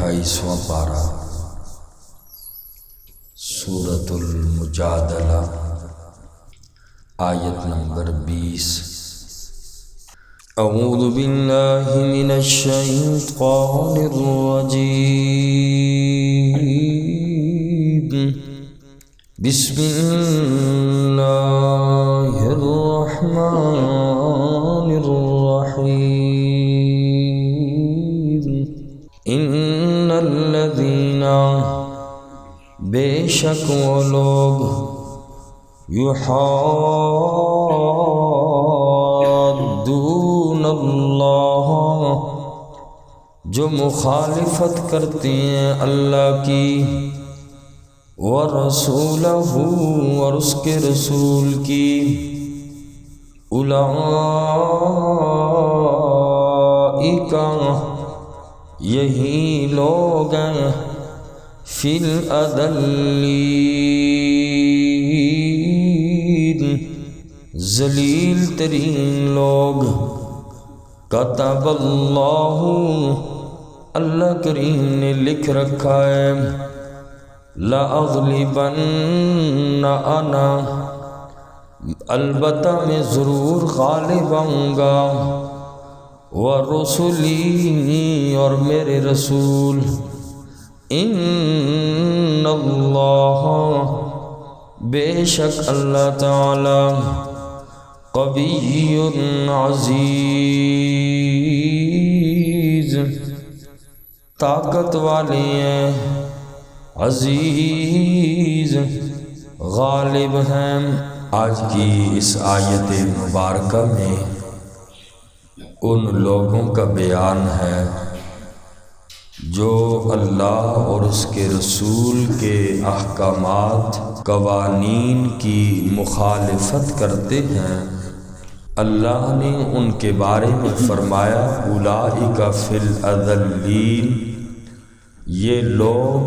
28واں پارہ سورۃ المجادلہ آیت نمبر 20۔ اعوذ باللہ من الشیطان الرجیم، بسم اللہ الرحمن الرحیم۔ ان الذین، بے شک وہ لوگ، یحادون اللہ، جو مخالفت کرتے ہیں اللہ کی، ورسولہ، اور اس کے رسول کی، اولئک، یہی لوگ ہیں، فی الاذلین، ذلیل ترین لوگ۔ کتب اللہ، اللہ کریم نے لکھ رکھا ہے، لأغلبن انا، البتہ میں ضرور غالب آؤں گا، ورسلی، اور میرے رسول، ان اللہ، بے شک اللہ تعالی، قوی عزیز، طاقت والے ہیں، عزیز، غالب ہیں۔ آج کی اس آیت مبارکہ میں ان لوگوں کا بیان ہے جو اللہ اور اس کے رسول کے احکامات، قوانین کی مخالفت کرتے ہیں۔ اللہ نے ان کے بارے میں فرمایا، اولئک فی الاذلین، یہ لوگ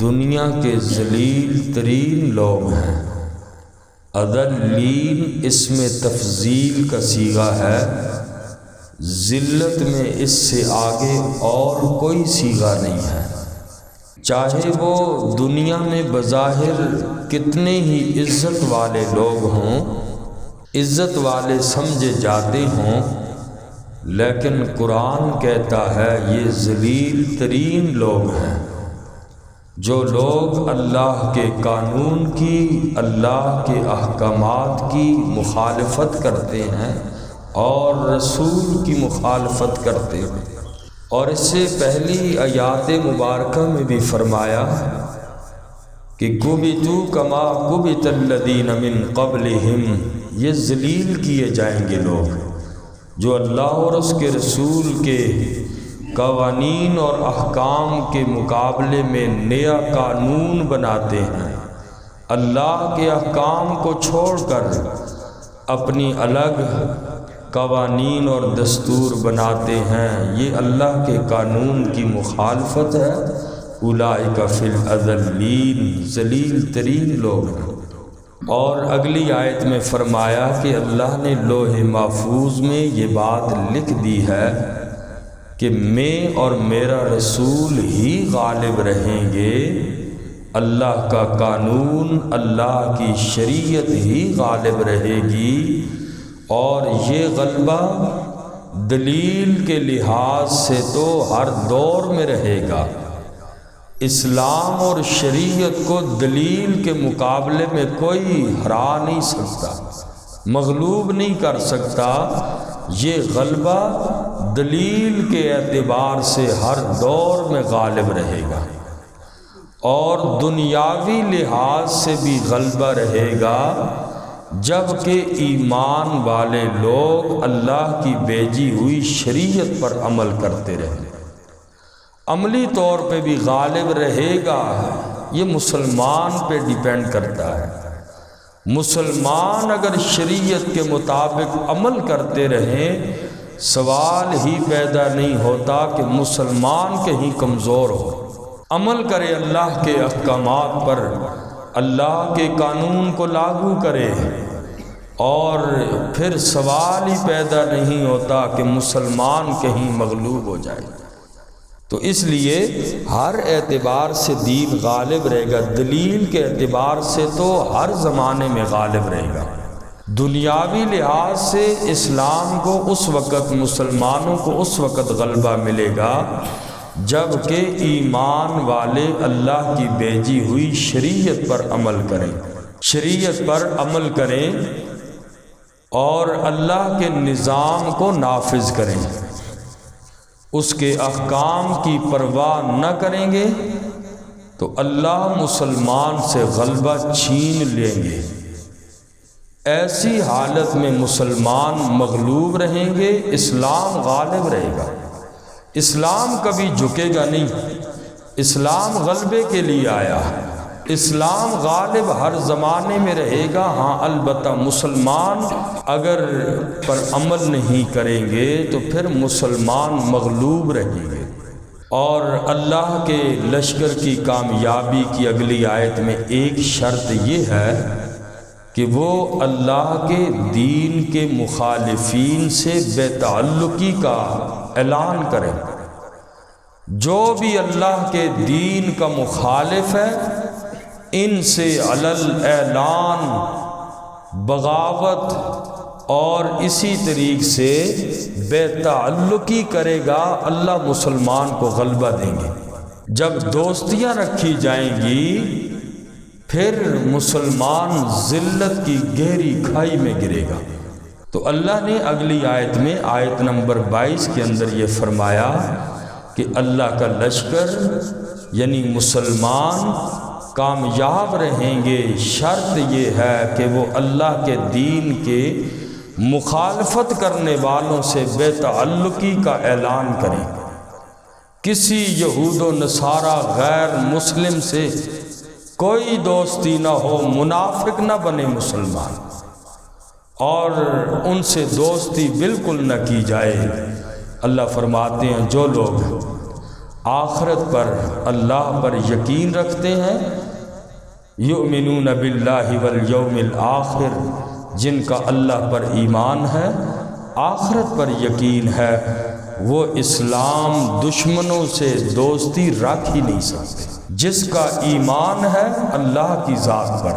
دنیا کے ذلیل ترین لوگ ہیں۔ اذلین اس میں تفضیل کا صیغہ ہے، ذلت میں اس سے آگے اور کوئی صیغہ نہیں ہے۔ چاہے وہ دنیا میں بظاہر کتنے ہی عزت والے لوگ ہوں، عزت والے سمجھے جاتے ہوں، لیکن قرآن کہتا ہے یہ ذلیل ترین لوگ ہیں۔ جو لوگ اللہ کے قانون کی، اللہ کے احکامات کی مخالفت کرتے ہیں اور رسول کی مخالفت کرتے ہیں۔ اور اس سے پہلی آیات مبارکہ میں بھی فرمایا کہ کُبِتُوا کما کُبِتَ الذین من قبلہم، یہ ذلیل کیے جائیں گے لوگ جو اللہ اور اس کے رسول کے قوانین اور احکام کے مقابلے میں نیا قانون بناتے ہیں، اللہ کے احکام کو چھوڑ کر اپنی الگ قوانین اور دستور بناتے ہیں، یہ اللہ کے قانون کی مخالفت ہے۔ اولئک فی الاذلین، ذلیل ترین لوگ ہیں۔ اور اگلی آیت میں فرمایا کہ اللہ نے لوح محفوظ میں یہ بات لکھ دی ہے کہ میں اور میرا رسول ہی غالب رہیں گے، اللہ کا قانون، اللہ کی شریعت ہی غالب رہے گی، اور یہ غلبہ دلیل کے لحاظ سے تو ہر دور میں رہے گا۔ اسلام اور شریعت کو دلیل کے مقابلے میں کوئی ہرا نہیں سکتا، مغلوب نہیں کر سکتا۔ یہ غلبہ دلیل کے اعتبار سے ہر دور میں غالب رہے گا، اور دنیاوی لحاظ سے بھی غلبہ رہے گا، جبکہ ایمان والے لوگ اللہ کی بھیجی ہوئی شریعت پر عمل کرتے رہیں۔ عملی طور پہ بھی غالب رہے گا، یہ مسلمان پہ ڈیپینڈ کرتا ہے۔ مسلمان اگر شریعت کے مطابق عمل کرتے رہیں، سوال ہی پیدا نہیں ہوتا کہ مسلمان کہیں کمزور ہو۔ عمل کرے اللہ کے احکامات پر، اللہ کے قانون کو لاگو کرے، اور پھر سوال ہی پیدا نہیں ہوتا کہ مسلمان کہیں مغلوب ہو جائے۔ تو اس لیے ہر اعتبار سے دین غالب رہے گا، دلیل کے اعتبار سے تو ہر زمانے میں غالب رہے گا۔ دنیاوی لحاظ سے اسلام کو اس وقت، مسلمانوں کو اس وقت غلبہ ملے گا جب کہ ایمان والے اللہ کی بھیجی ہوئی شریعت پر عمل کریں، شریعت پر عمل کریں اور اللہ کے نظام کو نافذ کریں، اس کے احکام کی پرواہ نہ کریں گے تو اللہ مسلمان سے غلبہ چھین لیں گے۔ ایسی حالت میں مسلمان مغلوب رہیں گے، اسلام غالب رہے گا، اسلام کبھی جھکے گا نہیں۔ اسلام غلبے کے لیے آیا، اسلام غالب ہر زمانے میں رہے گا۔ ہاں البتہ مسلمان اگر پر عمل نہیں کریں گے تو پھر مسلمان مغلوب رہیں گے۔ اور اللہ کے لشکر کی کامیابی کی اگلی آیت میں ایک شرط یہ ہے کہ وہ اللہ کے دین کے مخالفین سے بے تعلقی کا اعلان کریں۔ جو بھی اللہ کے دین کا مخالف ہے ان سے علل اعلان بغاوت اور اسی طریق سے بے تعلقی کرے گا، اللہ مسلمان کو غلبہ دیں گے۔ جب دوستیاں رکھی جائیں گی پھر مسلمان ذلت کی گہری کھائی میں گرے گا۔ تو اللہ نے اگلی آیت میں، آیت نمبر 22 کے اندر یہ فرمایا کہ اللہ کا لشکر یعنی مسلمان کامیاب رہیں گے، شرط یہ ہے کہ وہ اللہ کے دین کے مخالفت کرنے والوں سے بے تعلقی کا اعلان کریں۔ کسی یہود و نصارہ غیر مسلم سے کوئی دوستی نہ ہو، منافق نہ بنے مسلمان، اور ان سے دوستی بالکل نہ کی جائے۔ اللہ فرماتے ہیں جو لوگ آخرت پر، اللہ پر یقین رکھتے ہیں، یؤمنون باللہ والیوم الآخر، جن کا اللہ پر ایمان ہے، آخرت پر یقین ہے، وہ اسلام دشمنوں سے دوستی رکھ ہی نہیں سکتے۔ جس کا ایمان ہے اللہ کی ذات پر،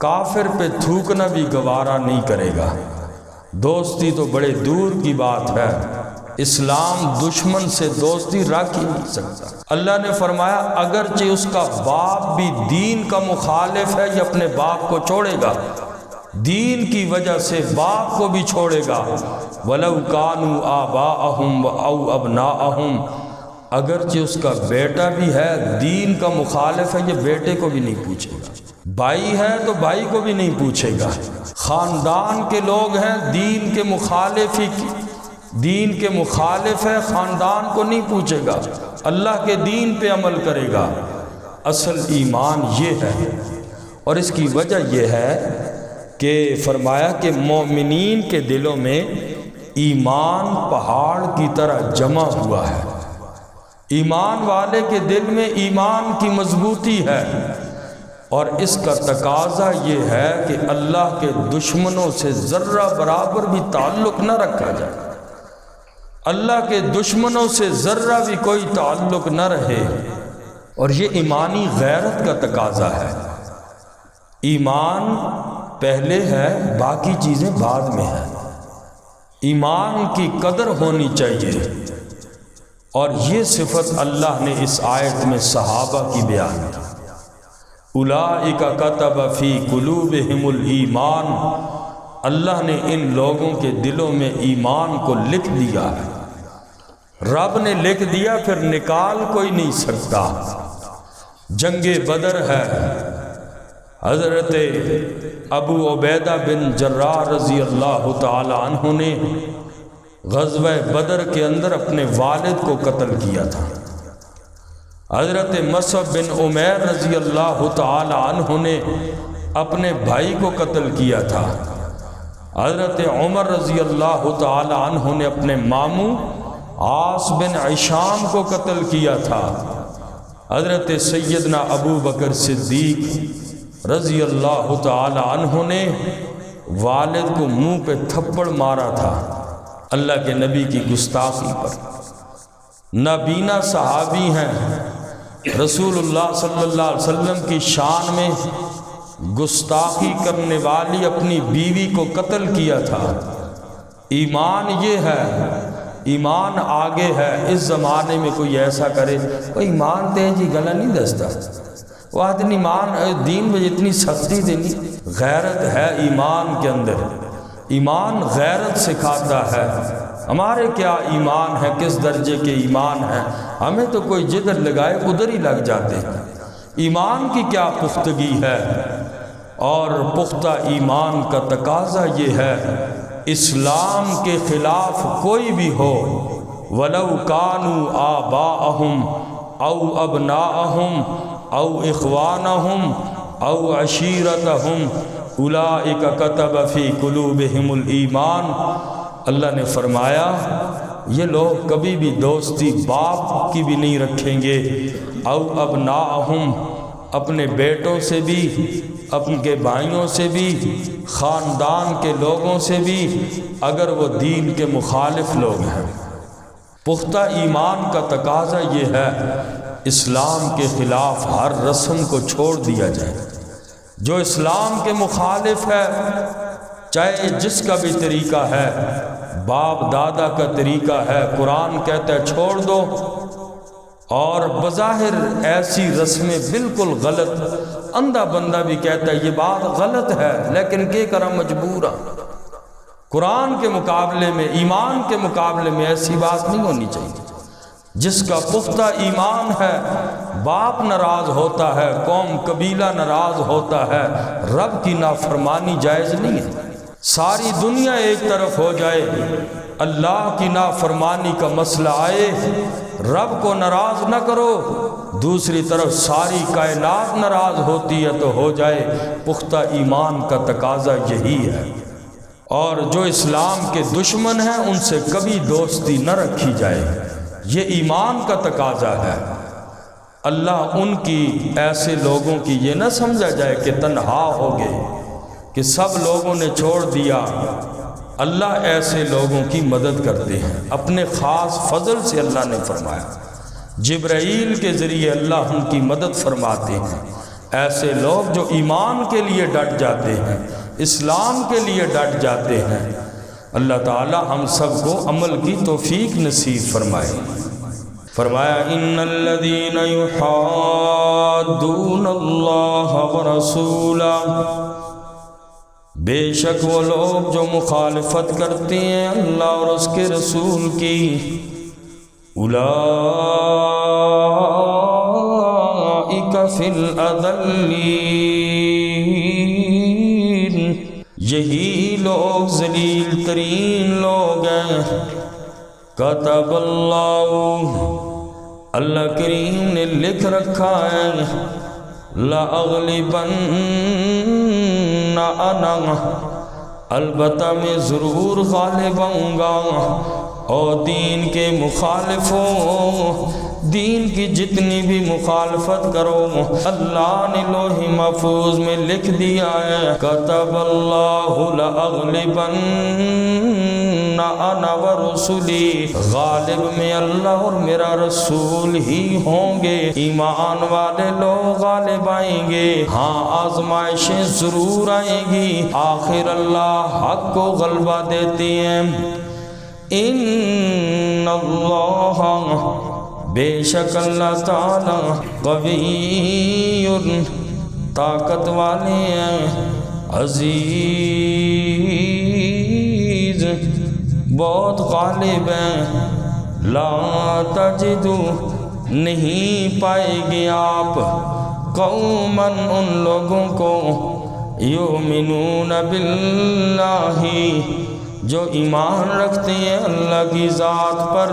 کافر پہ تھوکنا بھی گوارا نہیں کرے گا، دوستی تو بڑے دور کی بات ہے، اسلام دشمن سے دوستی رکھ ہی نہیں سکتا۔ اللہ نے فرمایا اگرچہ اس کا باپ بھی دین کا مخالف ہے، یہ اپنے باپ کو چھوڑے گا، دین کی وجہ سے باپ کو بھی چھوڑے گا۔ وَلَوْ كَانُوا آبَاءَهُمْ أَوْ أَبْنَاءَهُمْ، اگرچہ اس کا بیٹا بھی ہے، دین کا مخالف ہے، یہ بیٹے کو بھی نہیں پوچھے گا، بھائی ہے تو بھائی کو بھی نہیں پوچھے گا، خاندان کے لوگ ہیں، دین کے مخالف ہے، خاندان کو نہیں پوچھے گا، اللہ کے دین پہ عمل کرے گا۔ اصل ایمان یہ ہے، اور اس کی وجہ یہ ہے کہ فرمایا کہ مومنین کے دلوں میں ایمان پہاڑ کی طرح جمع ہوا ہے، ایمان والے کے دل میں ایمان کی مضبوطی ہے، اور اس کا تقاضا یہ ہے کہ اللہ کے دشمنوں سے ذرہ برابر بھی تعلق نہ رکھا جائے، اللہ کے دشمنوں سے ذرہ بھی کوئی تعلق نہ رہے، اور یہ ایمانی غیرت کا تقاضا ہے۔ ایمان پہلے ہے، باقی چیزیں بعد میں ہیں، ایمان کی قدر ہونی چاہیے، اور یہ صفت اللہ نے اس آیت میں صحابہ کی بیان کی۔ اولئک کتب فی قلوبہم الایمان، اللہ نے ان لوگوں کے دلوں میں ایمان کو لکھ دیا ہے، رب نے لکھ دیا، پھر نکال کوئی نہیں سکتا۔ جنگ بدر ہے، حضرت ابو عبیدہ بن جراح رضی اللہ تعالی عنہ نے غزوہ بدر کے اندر اپنے والد کو قتل کیا تھا، حضرت مصعب بن عمیر رضی اللہ تعالی عنہ نے اپنے بھائی کو قتل کیا تھا، حضرت عمر رضی اللہ تعالی عنہ نے اپنے ماموں عاص بن عشام کو قتل کیا تھا، حضرت سیدنا ابو بکر صدیق رضی اللہ تعالی عنہ نے والد کو منہ پہ تھپڑ مارا تھا اللہ کے نبی کی گستاخی پر۔ نابینا صحابی ہیں، رسول اللہ صلی اللہ علیہ وسلم کی شان میں گستاخی کرنے والی اپنی بیوی کو قتل کیا تھا۔ ایمان یہ ہے، ایمان آگے ہے۔ اس زمانے میں کوئی ایسا کرے، وہ ایمان تے جی گلا نہیں دستا، وہ آدمی ایمان دین میں اتنی سختی دینی۔ غیرت ہے ایمان کے اندر، ایمان غیرت سکھاتا ہے۔ ہمارے کیا ایمان ہے، کس درجے کے ایمان ہیں، ہمیں تو کوئی جدر لگائے ادھر ہی لگ جاتے ہیں۔ ایمان کی کیا پختگی ہے، اور پختہ ایمان کا تقاضا یہ ہے، اسلام کے خلاف کوئی بھی ہو، وَلَوْ كَانُوا آبَاءَهُمْ أَوْ أَبْنَاءَهُمْ أَوْ إِخْوَانَهُمْ أَوْ عَشِيرَتَهُمْ أُولَئِكَ كَتَبَ فِي قُلُوبِهِمُ الْإِيمَانَ۔ اللہ نے فرمایا یہ لوگ کبھی بھی دوستی باپ کی بھی نہیں رکھیں گے، او ابناءہم، اپنے بیٹوں سے بھی، اپنے بھائیوں سے بھی، خاندان کے لوگوں سے بھی، اگر وہ دین کے مخالف لوگ ہیں۔ پختہ ایمان کا تقاضا یہ ہے، اسلام کے خلاف ہر رسم کو چھوڑ دیا جائے۔ جو اسلام کے مخالف ہے، چاہے جس کا بھی طریقہ ہے، باپ دادا کا طریقہ ہے، قرآن کہتا ہے چھوڑ دو، اور بظاہر ایسی رسمیں بالکل غلط، اندھا بندہ بھی کہتا ہے یہ بات غلط ہے، لیکن کیا کرا مجبورا۔ قرآن کے مقابلے میں، ایمان کے مقابلے میں ایسی بات نہیں ہونی چاہیے۔ جس کا پختہ ایمان ہے، باپ ناراض ہوتا ہے، قوم قبیلہ ناراض ہوتا ہے، رب کی نافرمانی جائز نہیں ہے۔ ساری دنیا ایک طرف ہو جائے، اللہ کی نافرمانی کا مسئلہ آئے، رب کو ناراض نہ کرو، دوسری طرف ساری کائنات ناراض ہوتی ہے تو ہو جائے۔ پختہ ایمان کا تقاضا یہی ہے، اور جو اسلام کے دشمن ہیں ان سے کبھی دوستی نہ رکھی جائے، یہ ایمان کا تقاضا ہے۔ اللہ ان کی، ایسے لوگوں کی یہ نہ سمجھا جائے کہ تنہا ہو گئے، کہ سب لوگوں نے چھوڑ دیا۔ اللہ ایسے لوگوں کی مدد کرتے ہیں، اپنے خاص فضل سے اللہ نے فرمایا، جبرائیل کے ذریعے اللہ ان کی مدد فرماتے ہیں۔ ایسے لوگ جو ایمان کے لیے ڈٹ جاتے ہیں، اسلام کے لیے ڈٹ جاتے ہیں، اللہ تعالی ہم سب کو عمل کی توفیق نصیب فرمائے۔ فرمایا ان الذین یحادون اللہ ورسولہ، بے شک وہ لوگ جو مخالفت کرتے ہیں اللہ اور اس کے رسول کی، اولئک فی الاذلین، یہی لوگ ذلیل ترین لوگ ہیں۔ کتب اللہ کریم نے لکھ رکھا ہے، لَأَغْلِبَنَّ أَنَا، البتہ میں ضرور غالب آؤں گا۔ اور دین کے مخالفوں، دین کی جتنی بھی مخالفت کرو، اللہ نے لوح محفوظ میں لکھ دیا ہے، کتب اللہ لَأَغْلِبَنَّ أَنَا وَرُسُلِي، غالب میں اللہ اور میرا رسول ہی ہوں گے۔ ایمان والے لوگ غالب آئیں گے، ہاں آزمائشیں ضرور آئیں گی، آخر اللہ حق کو غلبہ دیتے ہیں۔ ان اللہ، بے شک اللہ تعالی، قوی، طاقت والے ہیں، عزیز، بہت غالب ہیں۔ لا تجدو، نہیں پائے گے آپ، قوماً ان لوگوں کو، یؤمنون باللہ، جو ایمان رکھتے ہیں اللہ کی ذات پر،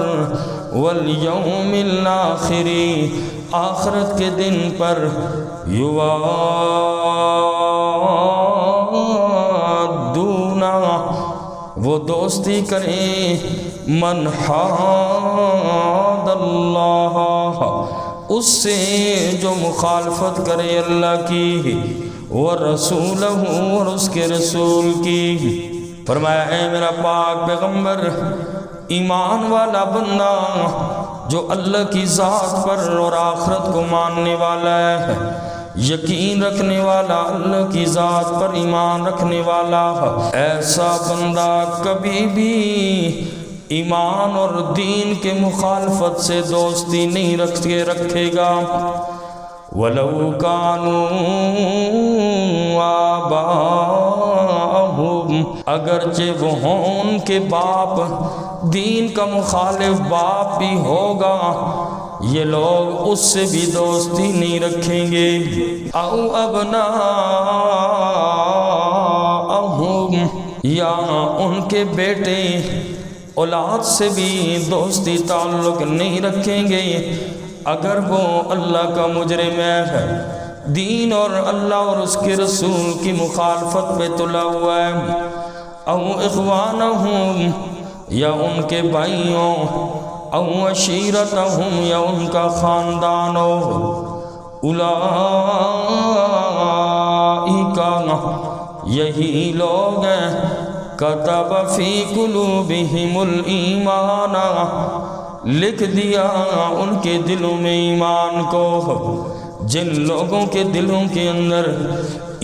والیوم الآخر، آخرت کے دن پر، یوادون، وہ دوستی کریں، من حاد اللہ، اس سے جو مخالفت کرے اللہ کی، ورسولہ، اور اس کے رسول کی۔ فرمایا اے میرا پاک پیغمبر، ایمان والا بندہ جو اللہ کی ذات پر اور آخرت کو ماننے والا ہے، یقین رکھنے والا، اللہ کی ذات پر ایمان رکھنے والا، ایسا بندہ کبھی بھی ایمان اور دین کے مخالفت سے دوستی نہیں رکھے گا۔ وَلَوْ كَانُوا آبَاءَهُمْ، اگرچہ وہ ہوں ان کے باپ، دین کا مخالف باپ بھی ہوگا، یہ لوگ اس سے بھی دوستی نہیں رکھیں گے۔ اَوْ أَبْنَاءَهُمْ، یا ان کے بیٹے اولاد سے بھی دوستی تعلق نہیں رکھیں گے اگر وہ اللہ کا مجرم ہے، دین اور اللہ اور اس کے رسول کی مخالفت پہ تلا ہوا ہے۔ او اخوانہم، یا ان کے بھائیوں، او عشیرتہم، یا ان کا خاندانوں، اولئک، یہی لوگ ہیں، کتب فی قلوبہم الایمان، لکھ دیا ان کے دلوں میں ایمان کو۔ جن لوگوں کے دلوں کے اندر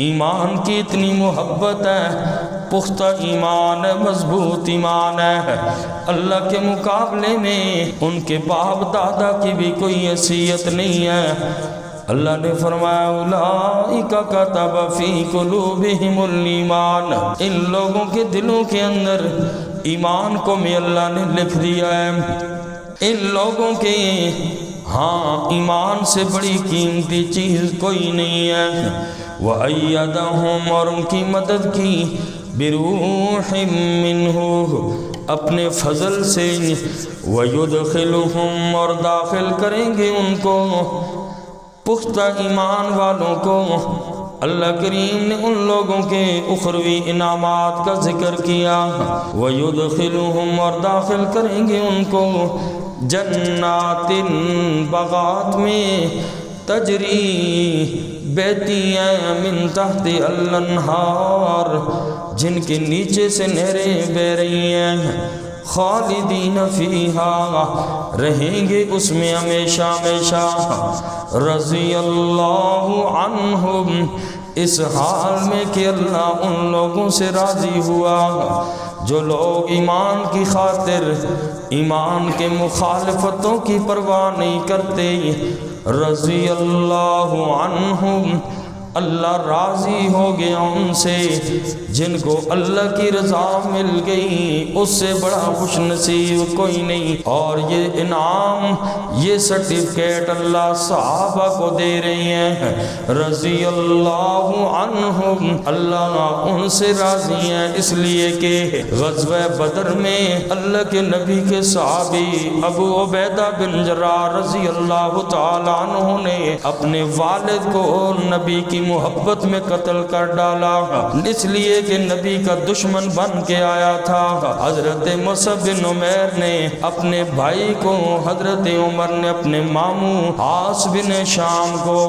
ایمان کی اتنی محبت ہے، پختہ ایمان ہے، مضبوط ایمان ہے، اللہ کے مقابلے میں ان کے باپ دادا کی بھی کوئی حیثیت نہیں ہے۔ اللہ نے فرمایا اولئک کتب فی قلوبہم الایمان، ان لوگوں کے دلوں کے اندر ایمان کو میں اللہ نے لکھ دیا ہے۔ ان لوگوں کے ہاں ایمان سے بڑی قیمتی چیز کوئی نہیں ہے۔ وَأَيَّدَهُمْ، اور ان کی مدد کی، بِرُوحٍ مِّنْهُ، اپنے فضل سے، وَيُدْخِلُهُمْ، اور داخل کریں گے ان کو، پختہ ایمان والوں کو۔ اللہ کریم نے ان لوگوں کے اخروی انعامات کا ذکر کیا، وَيُدْخِلُهُمْ، اور داخل کریں گے ان کو، جنات، باغات میں، تجری، بہتی ہیں، من تحت الانہار، جن کے نیچے سے نہریں بہ رہی ہیں، خالدین فیہا، رہیں گے اس میں ہمیشہ ہمیشہ، رضی اللہ عنہم، اس حال میں کہ اللہ ان لوگوں سے راضی ہوا جو لوگ ایمان کی خاطر ایمان کے مخالفتوں کی پرواہ نہیں کرتے، رضی اللہ عنہم، اللہ راضی ہو گیا ان سے۔ جن کو اللہ کی رضا مل گئی اس سے بڑا خوش نصیب کوئی نہیں۔ اور یہ انعام، یہ سرٹیفکیٹ اللہ صحابہ کو دے رہی ہیں، رضی اللہ عنہم، اللہ ان سے راضی ہیں، اس لیے کہ غزوہ بدر میں اللہ کے نبی کے صحابی ابو عبیدہ بن جراح رضی اللہ تعالی عنہ نے اپنے والد کو نبی کی محبت میں قتل کر ڈالا، اس لیے کہ نبی کا دشمن بن کے آیا تھا۔ حضرت مصعب بن عمیر نے اپنے بھائی کو، حضرت عمر نے اپنے ماموں عاص بن شام کو،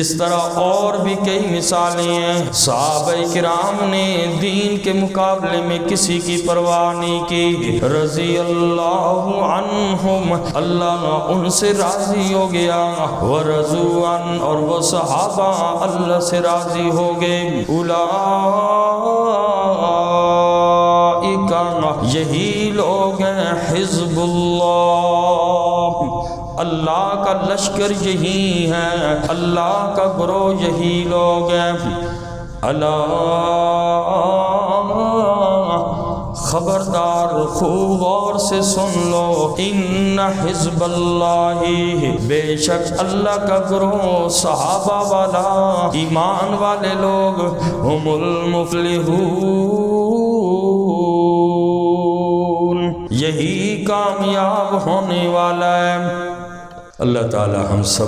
اس طرح اور بھی کئی مثالیں ہیں۔ صحابہ کرام نے دین کے مقابلے میں کسی کی پرواہ نہیں کی، رضی اللہ عنہم، اللہ ان سے راضی ہو گیا، ورضوا عنہ، اور وہ صحابہ اللہ سے راضی ہو گئے۔ اولئک، یہی لوگ ہیں، حزب اللہ، اللہ کا لشکر یہی ہے، اللہ کا گروہ یہی لوگ ہیں۔ اللہ، خبردار، خوب غور سے سن لو، ان حزب اللہ، بے شک اللہ کا گروہ، صحابہ والا، ایمان والے لوگ، ہم المفلحون، یہی کامیاب ہونے والا ہے۔ اللہ تعالی ہم سب